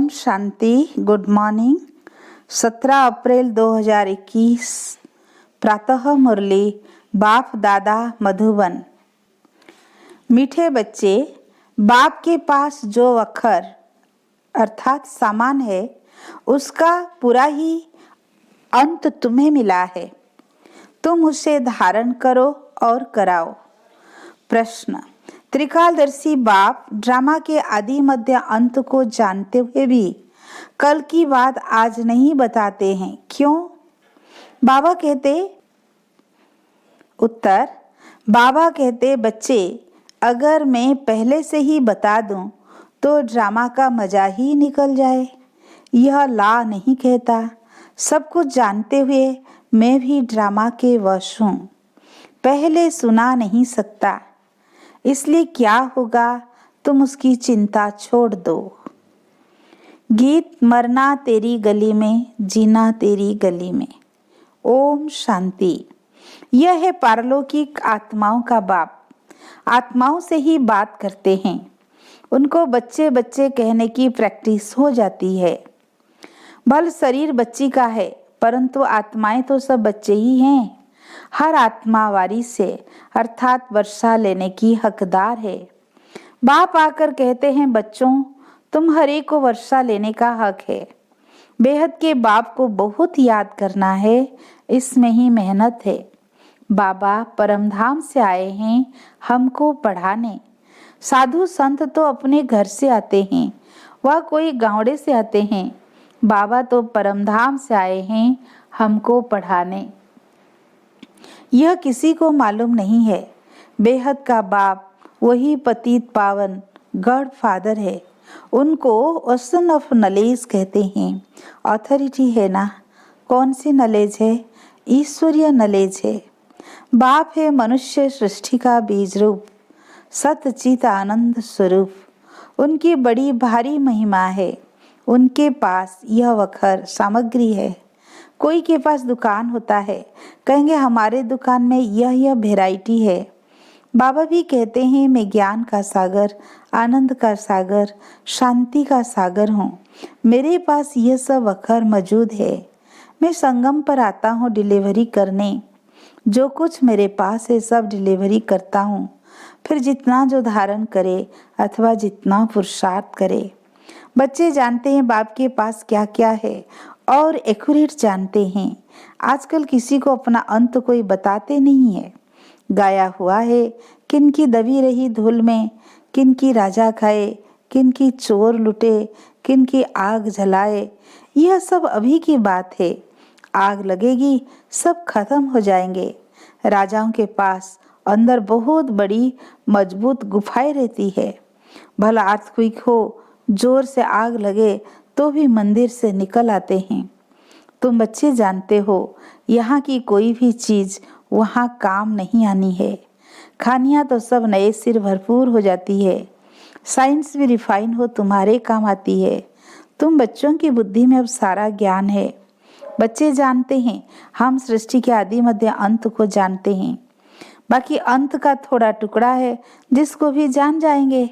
Om Shanti. Good morning. 17 अप्रैल 2021 प्रातः मुरली बाप दादा मधुबन। मीठे बच्चे, बाप के पास जो अखर अर्थात सामान है उसका पूरा ही अंत तुम्हें मिला है। तुम उसे धारण करो और कराओ। प्रश्न: त्रिकालदर्शी बाप ड्रामा के आदि मध्य अंत को जानते हुए भी कल की बात आज नहीं बताते हैं, क्यों? बाबा कहते उत्तर: बाबा कहते बच्चे, अगर मैं पहले से ही बता दूं तो ड्रामा का मजा ही निकल जाए। यह ला नहीं कहता। सब कुछ जानते हुए मैं भी ड्रामा के वश हूँ। पहले सुना नहीं सकता, इसलिए क्या होगा, तुम उसकी चिंता छोड़ दो। गीत: मरना तेरी गली में, जीना तेरी गली में। ओम शांति। यह है पारलौकिक आत्माओं का बाप। आत्माओं से ही बात करते हैं। उनको बच्चे बच्चे कहने की प्रैक्टिस हो जाती है। भल शरीर बच्ची का है, परंतु आत्माएं तो सब बच्चे ही हैं। हर आत्मा वारी से अर्थात वर्षा लेने की हकदार है। बाप आकर कहते हैं, बच्चों, तुम हर एक को वर्षा लेने का हक है। बेहद के बाप को बहुत याद करना है, इसमें ही मेहनत है। बाबा परमधाम से आए हैं हमको पढ़ाने। साधु संत तो अपने घर से आते हैं, वह कोई गावड़े से आते हैं। बाबा तो परमधाम से आए हैं हमको पढ़ाने। यह किसी को मालूम नहीं है। बेहद का बाप वही पतित पावन गॉड फादर है। उनको ओशन ऑफ नॉलेज कहते हैं। अथॉरिटी है ना। कौन सी नॉलेज है? ईश्वरीय नॉलेज है। बाप है मनुष्य सृष्टि का बीज रूप, सतचित आनंद स्वरूप। उनकी बड़ी भारी महिमा है। उनके पास यह वखर सामग्री है। कोई के पास दुकान होता है, कहेंगे हमारे दुकान में यह वैरायटी है। बाबा भी कहते हैं, मैं ज्ञान का सागर, आनंद का सागर, शांति का सागर हूँ। मेरे पास यह सब वखर मौजूद है। मैं संगम पर आता हूँ डिलीवरी करने। जो कुछ मेरे पास है सब डिलीवरी करता हूँ। फिर जितना जो धारण करे अथवा जितना पुरुषार्थ करे। बच्चे जानते हैं बाप के पास क्या क्या है और एक्यूरेट जानते हैं। आजकल किसी को अपना अंत कोई बताते नहीं है। गाया हुआ है, किनकी दबी रही धूल में, किनकी राजा खाए, किनकी चोर लुटे, किनकी आग जलाए। यह सब अभी की बात है। आग लगेगी, सब खत्म हो जाएंगे। राजाओं के पास अंदर बहुत बड़ी मजबूत गुफाएं रहती है। भला अर्थक्वेक हो, जोर से आग लगे तो भी मंदिर से निकल आते हैं। तुम बच्चे जानते हो, यहाँ की कोई भी चीज वहाँ काम नहीं आनी है। खानियाँ तो सब नए सिर भरपूर हो जाती है। साइंस भी रिफाइन हो तुम्हारे काम आती है। तुम बच्चों की बुद्धि में अब सारा ज्ञान है। बच्चे जानते हैं हम सृष्टि के आदि मध्य अंत को जानते हैं। बाकी अंत का थोड़ा टुकड़ा है जिसको भी जान जाएंगे।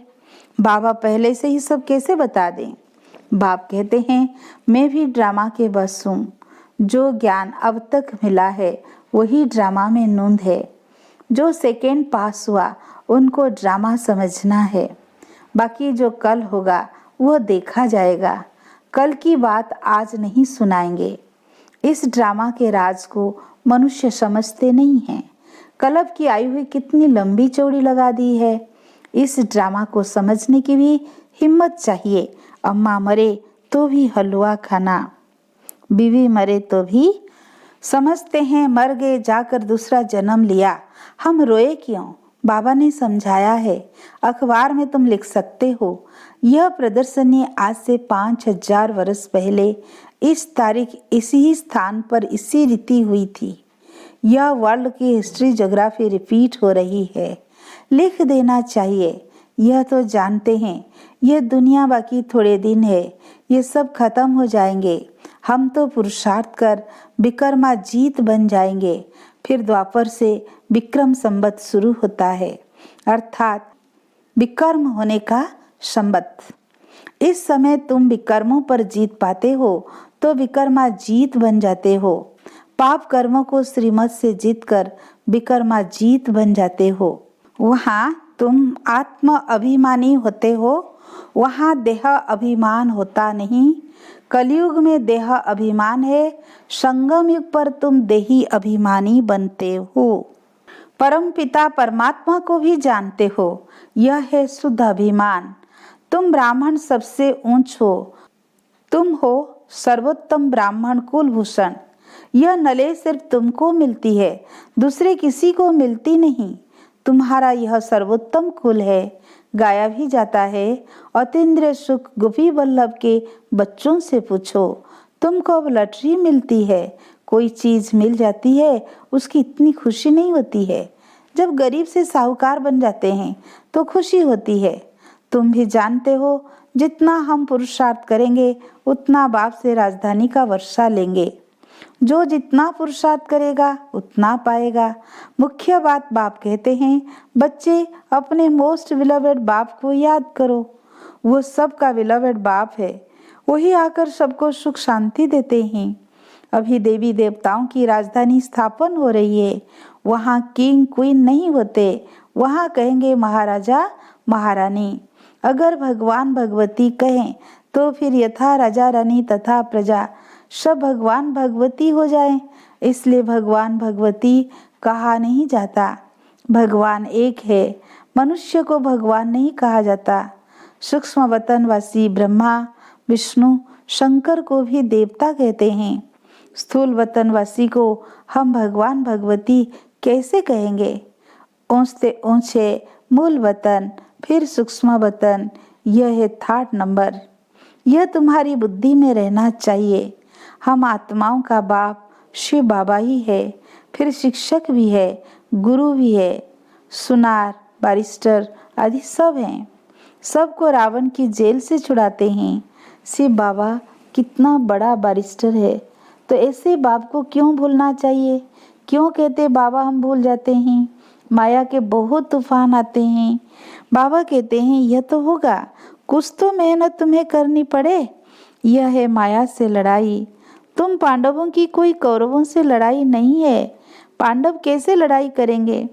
बाबा पहले से ही सब कैसे बता दें? बाप कहते हैं, मैं भी ड्रामा के बस हूँ। जो ज्ञान अब तक मिला है वही ड्रामा में नूंद है। जो सेकेंड पास हुआ उनको ड्रामा समझना है। बाकी जो कल होगा वह देखा जाएगा। कल की बात आज नहीं सुनाएंगे। इस ड्रामा के राज को मनुष्य समझते नहीं हैं। कलब की आयु हुई कितनी लंबी चौड़ी लगा दी है। इस ड्रामा को समझने की भी हिम्मत चाहिए। अम्मा मरे तो भी हलवा खाना, बीवी मरे तो भी समझते हैं मर गए, जाकर दूसरा जन्म लिया। हम रोए क्यों? बाबा ने समझाया है। अखबार में तुम लिख सकते हो। यह प्रदर्शनी आज से 5000 वर्ष पहले इस तारीख इसी स्थान पर इसी रीति हुई थी। यह वर्ल्ड की हिस्ट्री ज्योग्राफी रिपीट हो रही है। लिख देना चाहिए। यह तो जानते हैं यह दुनिया बाकी थोड़े दिन है, ये सब खत्म हो जाएंगे। हम तो पुरुषार्थ कर विक्रमा जीत बन जाएंगे। फिर द्वापर से विक्रम संवत शुरू होता है, अर्थात विकर्म होने का संवत। इस समय तुम विकर्मों पर जीत पाते हो तो विकर्मा जीत बन जाते हो। पाप कर्मों को श्रीमत से जीतकर विकर्मा जीत बन जाते हो। वहाँ तुम आत्म अभिमानी होते हो, वहाँ देह अभिमान होता नहीं। कलयुग में देह अभिमान है, संगम युग पर तुम देही अभिमानी बनते हो। परम पिता परमात्मा को भी जानते हो, यह है शुद्ध अभिमान। तुम ब्राह्मण सबसे ऊंच हो, तुम हो सर्वोत्तम ब्राह्मण कुलभूषण। यह नले सिर्फ तुमको मिलती है, दूसरे किसी को मिलती नहीं। तुम्हारा यह सर्वोत्तम कुल है, गाया भी जाता है। अतीन्द्रिय सुख गोपी वल्लभ के बच्चों से पूछो, तुमको अब लॉटरी मिलती है, कोई चीज मिल जाती है उसकी इतनी खुशी नहीं होती है। जब गरीब से साहूकार बन जाते हैं तो खुशी होती है। तुम भी जानते हो, जितना हम पुरुषार्थ करेंगे उतना बाप से राजधानी का वर्षा लेंगे। जो जितना पुरुषार्थ करेगा उतना पाएगा। मुख्य बात बाप कहते हैं, बच्चे अपने मोस्ट बिलवेड बाप को याद करो। वो सबका बिलवेड बाप है, वही आकर सबको सुख शांति देते हैं। अभी देवी देवताओं की राजधानी स्थापन हो रही है। वहाँ किंग क्वीन नहीं होते, वहाँ कहेंगे महाराजा महारानी। अगर भगवान भगवती कहें तो फिर यथा राजा रानी तथा प्रजा सब भगवान भगवती हो जाए। इसलिए भगवान भगवती कहा नहीं जाता, भगवान एक है। मनुष्य को भगवान नहीं कहा जाता। सूक्ष्म वतनवासी ब्रह्मा विष्णु शंकर को भी देवता कहते हैं। स्थूल वतनवासी को हम भगवान भगवती कैसे कहेंगे? ऊंचते ऊंचे मूल वतन, फिर सूक्ष्म वतन, यह है 3rd नंबर। यह तुम्हारी बुद्धि में रहना चाहिए। हम आत्माओं का बाप शिव बाबा ही है, फिर शिक्षक भी है, गुरु भी है, सुनार बैरिस्टर आदि सब हैं। सबको रावण की जेल से छुड़ाते हैं। शिव बाबा कितना बड़ा बैरिस्टर है, तो ऐसे बाप को क्यों भूलना चाहिए? क्यों कहते बाबा हम भूल जाते हैं? माया के बहुत तूफान आते हैं। बाबा कहते हैं यह तो होगा, कुछ तो मेहनत तुम्हें करनी पड़े। यह है माया से लड़ाई। तुम पांडवों की कोई कौरवों से लड़ाई नहीं है। पांडव कैसे लड़ाई करेंगे?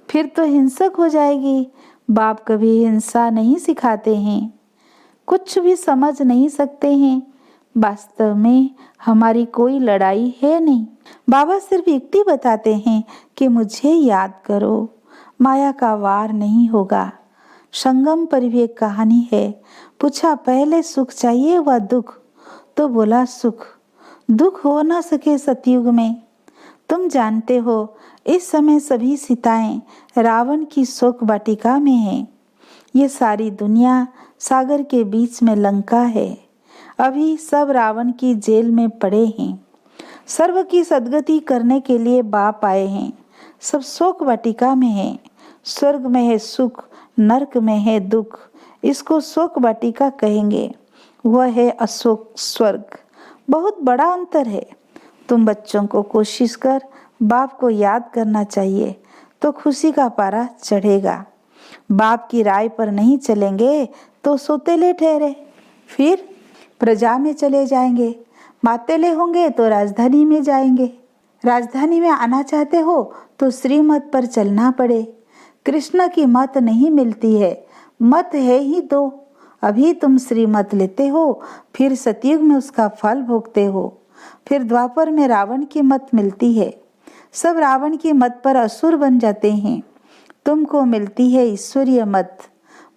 फिर तो हिंसक हो जाएगी। बाप कभी हिंसा नहीं सिखाते हैं, कुछ भी समझ नहीं सकते हैं। वास्तव में हमारी कोई लड़ाई है नहीं। बाबा सिर्फ युक्ति बताते हैं कि मुझे याद करो, माया का वार नहीं होगा। संगम पर भी एक कहानी है। पूछा पहले सुख चाहिए व दुख? तो बोला सुख। दुख हो न सके सतयुग में। तुम जानते हो इस समय सभी सीताएं रावण की शोक वाटिका में हैं। ये सारी दुनिया सागर के बीच में लंका है। अभी सब रावण की जेल में पड़े हैं। सर्व की सद्गति करने के लिए बाप आए हैं। सब शोक वाटिका में है। स्वर्ग में है सुख, नरक में है दुख। इसको शोक वाटिका कहेंगे, वह है अशोक स्वर्ग। बहुत बड़ा अंतर है। तुम बच्चों को कोशिश कर बाप को याद करना चाहिए तो खुशी का पारा चढ़ेगा। बाप की राय पर नहीं चलेंगे तो सोतेले ठहरे, फिर प्रजा में चले जाएंगे। मातेले होंगे तो राजधानी में जाएंगे। राजधानी में आना चाहते हो तो श्रीमत पर चलना पड़े। कृष्ण की मत नहीं मिलती है, मत है ही दो। अभी तुम श्रीमत लेते हो, फिर सतयुग में उसका फल भोगते हो। फिर द्वापर में रावण की मत मिलती है। सब रावण की मत पर असुर बन जाते हैं। तुमको मिलती है ईश्वरीय मत।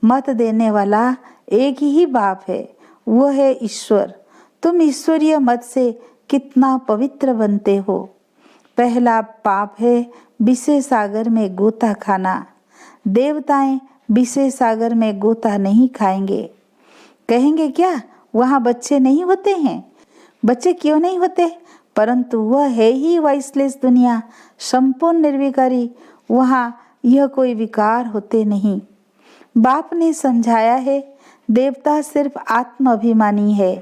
मत देने वाला एक ही बाप है, वो है ईश्वर। तुम ईश्वरीय मत से कितना पवित्र बनते हो। पहला पाप है विषय सागर में गोता खाना। देवताएं विषय सागर में गोता नहीं खाएंगे। कहेंगे क्या वहाँ बच्चे नहीं होते हैं? बच्चे क्यों नहीं होते? परंतु वह है ही वाइसलेस दुनिया, संपूर्ण निर्विकारी। वहाँ यह कोई विकार होते नहीं। बाप ने समझाया है, देवता सिर्फ आत्म अभिमानी है,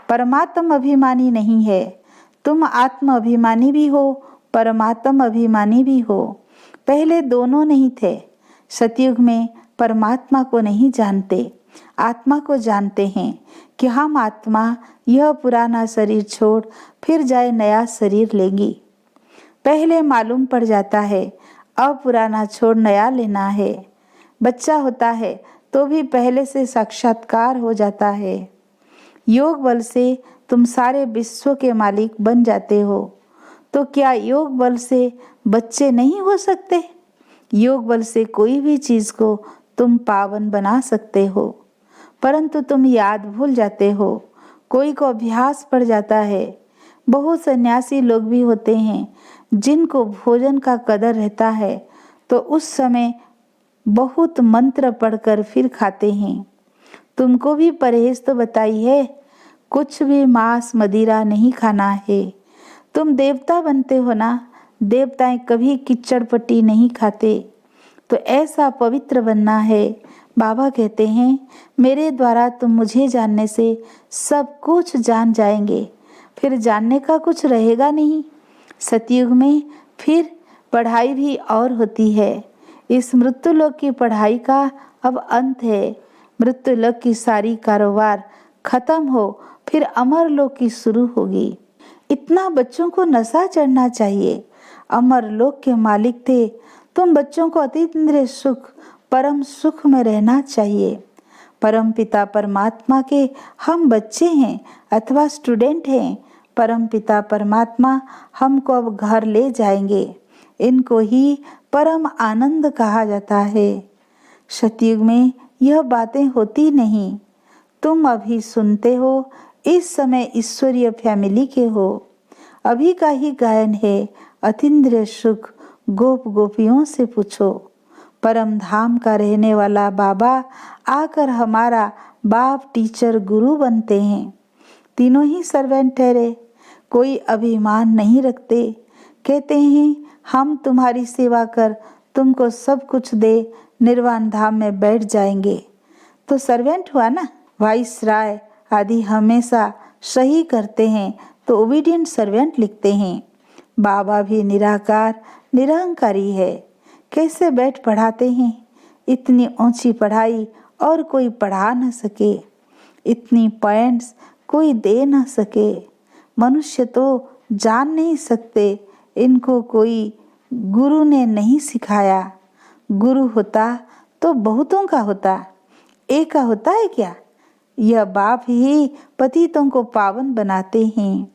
परमात्म अभिमानी नहीं है। तुम आत्म अभिमानी भी हो, परमात्म अभिमानी भी हो। पहले दोनों नहीं थे। सतयुग में परमात्मा को नहीं जानते, आत्मा को जानते हैं कि हम आत्मा यह पुराना शरीर छोड़ फिर जाए नया शरीर लेंगी। पहले मालूम पड़ जाता है अब पुराना छोड़ नया लेना है। बच्चा होता है तो भी पहले से साक्षात्कार हो जाता है। योग बल से तुम सारे विश्व के मालिक बन जाते हो। तो क्या योग बल से बच्चे नहीं हो सकते? योग बल से कोई भी चीज को तुम पावन बना सकते हो, परंतु तुम याद भूल जाते हो। कोई को अभ्यास पड़ जाता है। बहुत सन्यासी लोग भी होते हैं जिनको भोजन का कदर रहता है, तो उस समय बहुत मंत्र पढ़कर फिर खाते हैं। तुमको भी परहेज तो बताई है, कुछ भी मांस मदिरा नहीं खाना है। तुम देवता बनते हो ना, देवताएं कभी कीचड़ पट्टी नहीं खाते, तो ऐसा पवित्र बनना है। बाबा कहते हैं मेरे द्वारा तुम मुझे जानने से सब कुछ जान जाएंगे, फिर जानने का कुछ रहेगा नहीं। सतयुग में फिर पढ़ाई भी और होती है। इस मृत्युलोक की पढ़ाई का अब अंत है। मृत्युलोक की सारी कारोबार खत्म हो, फिर अमर लोक की शुरू होगी। इतना बच्चों को नशा चढ़ना चाहिए। अमर लोक के मालिक थे तुम, बच्चों को अतीन्द्रिय सुख परम सुख में रहना चाहिए। परम पिता परमात्मा के हम बच्चे हैं अथवा स्टूडेंट हैं। परम पिता परमात्मा हमको अब घर ले जाएंगे। इनको ही परम आनंद कहा जाता है। सतयुग में यह बातें होती नहीं। तुम अभी सुनते हो, इस समय ईश्वरीय फैमिली के हो। अभी का ही गायन है अतीन्द्रिय सुख, गोप गोपियों से पूछो। परम धाम का रहने वाला बाबा आकर हमारा बाप टीचर गुरु बनते हैं। तीनों ही सर्वेंट ठहरे, कोई अभिमान नहीं रखते। कहते हैं हम तुम्हारी सेवा कर तुमको सब कुछ दे निर्वाण धाम में बैठ जाएंगे। तो सर्वेंट हुआ ना। वाइस राय आदि हमेशा सही करते हैं तो ओबीडियंट सर्वेंट लिखते हैं। बाबा भी निराकार निरहंकारी है। कैसे बैठ पढ़ाते हैं। इतनी ऊंची पढ़ाई और कोई पढ़ा न सके, इतनी पॉइंट्स कोई दे न सके। मनुष्य तो जान नहीं सकते, इनको कोई गुरु ने नहीं सिखाया। गुरु होता तो बहुतों का होता, एक का होता है क्या? यह बाप ही पतितों को पावन बनाते हैं।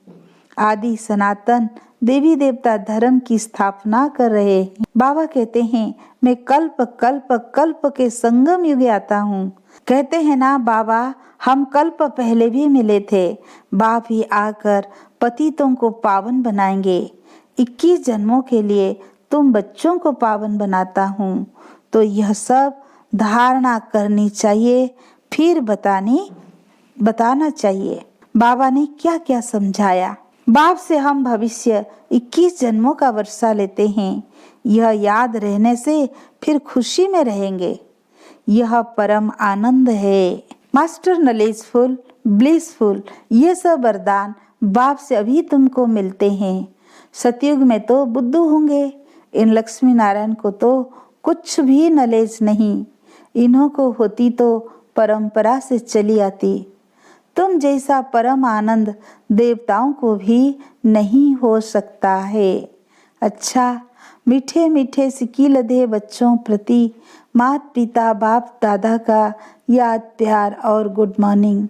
आदि सनातन देवी देवता धर्म की स्थापना कर रहे हैं। बाबा कहते हैं मैं कल्प कल्प कल्प के संगम युग आता हूँ। कहते हैं ना बाबा हम कल्प पहले भी मिले थे। बाप ही आकर पतितों को पावन बनाएंगे। 21 जन्मों के लिए तुम बच्चों को पावन बनाता हूँ। तो यह सब धारणा करनी चाहिए, फिर बताना चाहिए। बाबा ने क्या क्या समझाया। बाप से हम भविष्य 21 जन्मों का वर्षा लेते हैं। यह याद रहने से फिर खुशी में रहेंगे। यह परम आनंद है। मास्टर नॉलेजफुल ब्लिसफुल, ये सब वरदान बाप से अभी तुमको मिलते हैं। सतयुग में तो बुद्धू होंगे। इन लक्ष्मी नारायण को तो कुछ भी नॉलेज नहीं। इन्हों को होती तो परंपरा से चली आती। तुम जैसा परम आनंद देवताओं को भी नहीं हो सकता है। अच्छा, मीठे मीठे सिक्की लदे बच्चों प्रति माता पिता बाप दादा का याद प्यार और गुड मॉर्निंग।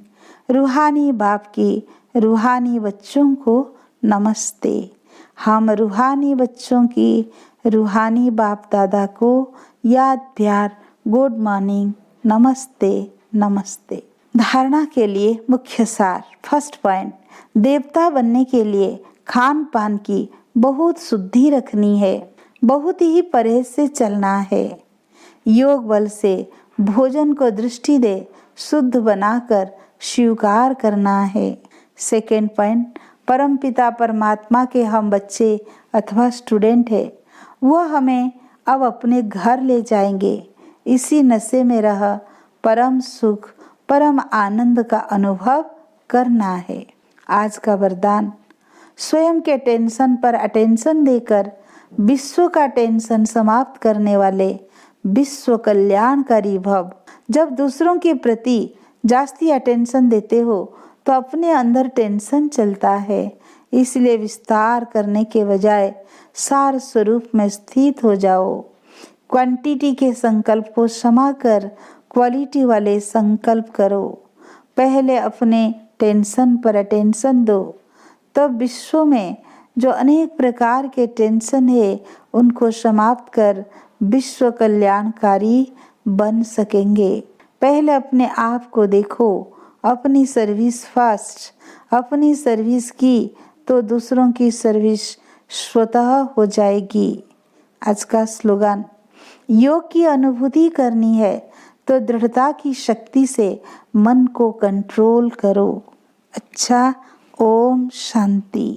रूहानी बाप की रूहानी बच्चों को नमस्ते। हम रूहानी बच्चों की रूहानी बाप दादा को याद प्यार गुड मॉर्निंग नमस्ते नमस्ते। धारणा के लिए मुख्य सार। फर्स्ट पॉइंट, देवता बनने के लिए खान पान की बहुत शुद्धि रखनी है, बहुत ही परहेज से चलना है। योग बल से भोजन को दृष्टि दे शुद्ध बनाकर स्वीकार करना है। सेकेंड पॉइंट, परम पिता परमात्मा के हम बच्चे अथवा स्टूडेंट है, वह हमें अब अपने घर ले जाएंगे। इसी नशे में रह परम सुख परम आनंद का अनुभव करना है। आज का वरदान, स्वयं के टेंशन पर अटेंशन देकर विश्व का टेंशन समाप्त करने वाले विश्व कल्याणकारी भव। जब दूसरों के प्रति जास्ती अटेंशन देते हो तो अपने अंदर टेंशन चलता है। इसलिए विस्तार करने के बजाय सार स्वरूप में स्थित हो जाओ। क्वांटिटी के संकल्प को क्षमा कर क्वालिटी वाले संकल्प करो। पहले अपने टेंशन पर अटेंशन दो, तब विश्व में जो अनेक प्रकार के टेंशन है उनको समाप्त कर विश्व कल्याणकारी बन सकेंगे। पहले अपने आप को देखो, अपनी सर्विस फर्स्ट। अपनी सर्विस की तो दूसरों की सर्विस स्वतः हो जाएगी। आज का स्लोगन, योग की अनुभूति करनी है तो दृढ़ता की शक्ति से मन को कंट्रोल करो। अच्छा, ओम शांति।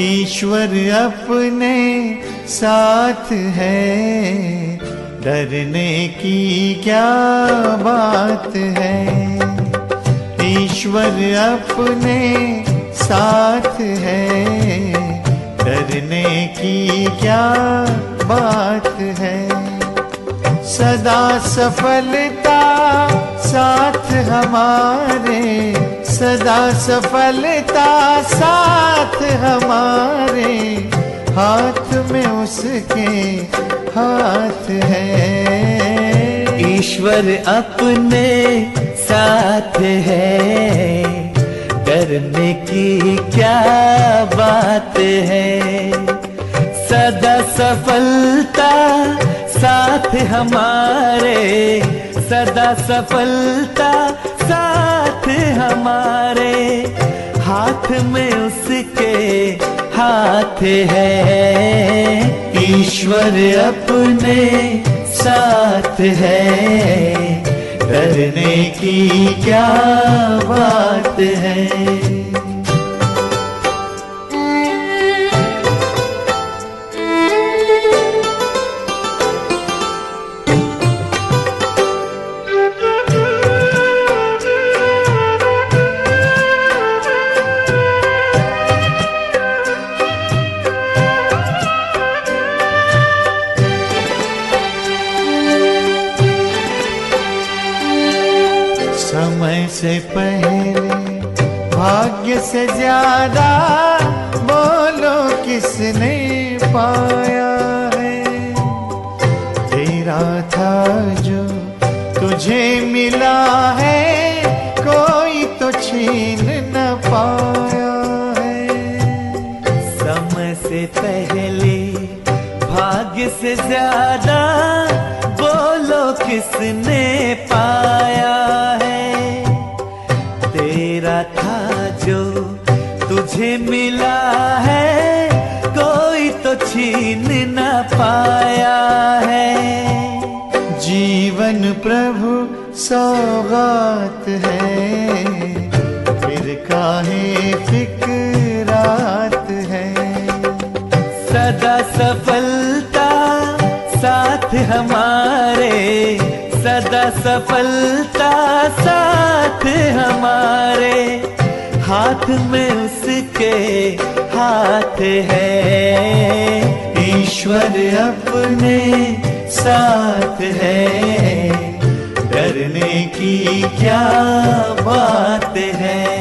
ईश्वर अपने साथ है, डरने की क्या बात है। ईश्वर अपने साथ है, डरने की क्या बात है। सदा सफलता साथ हमारे, सदा सफलता साथ हमारे, हाथ में उसके हाथ है। ईश्वर अपने साथ है, डरने की क्या बात है। सदा सफलता साथ हमारे, सदा सफलता साथ हमारे, हाथ में उसके हाथ है। ईश्वर अपने साथ है, डरने की क्या बात है। समय से पहले भाग्य से ज्यादा बोलो किसने पाया है। तेरा था जो तुझे मिला है, कोई तो छीन न पाया है। समय से पहले भाग्य से ज्यादा बोलो किसने पाया है। तेरा था जो तुझे मिला है, कोई तो छीन न पाया है। जीवन प्रभु सौगात है, फिर काहे फिक्रात है। सदा सफलता साथ हमारे, सदा सफलता साथ हमारे, हाथ में उसके हाथ है। ईश्वर अपने साथ है, डरने की क्या बात है।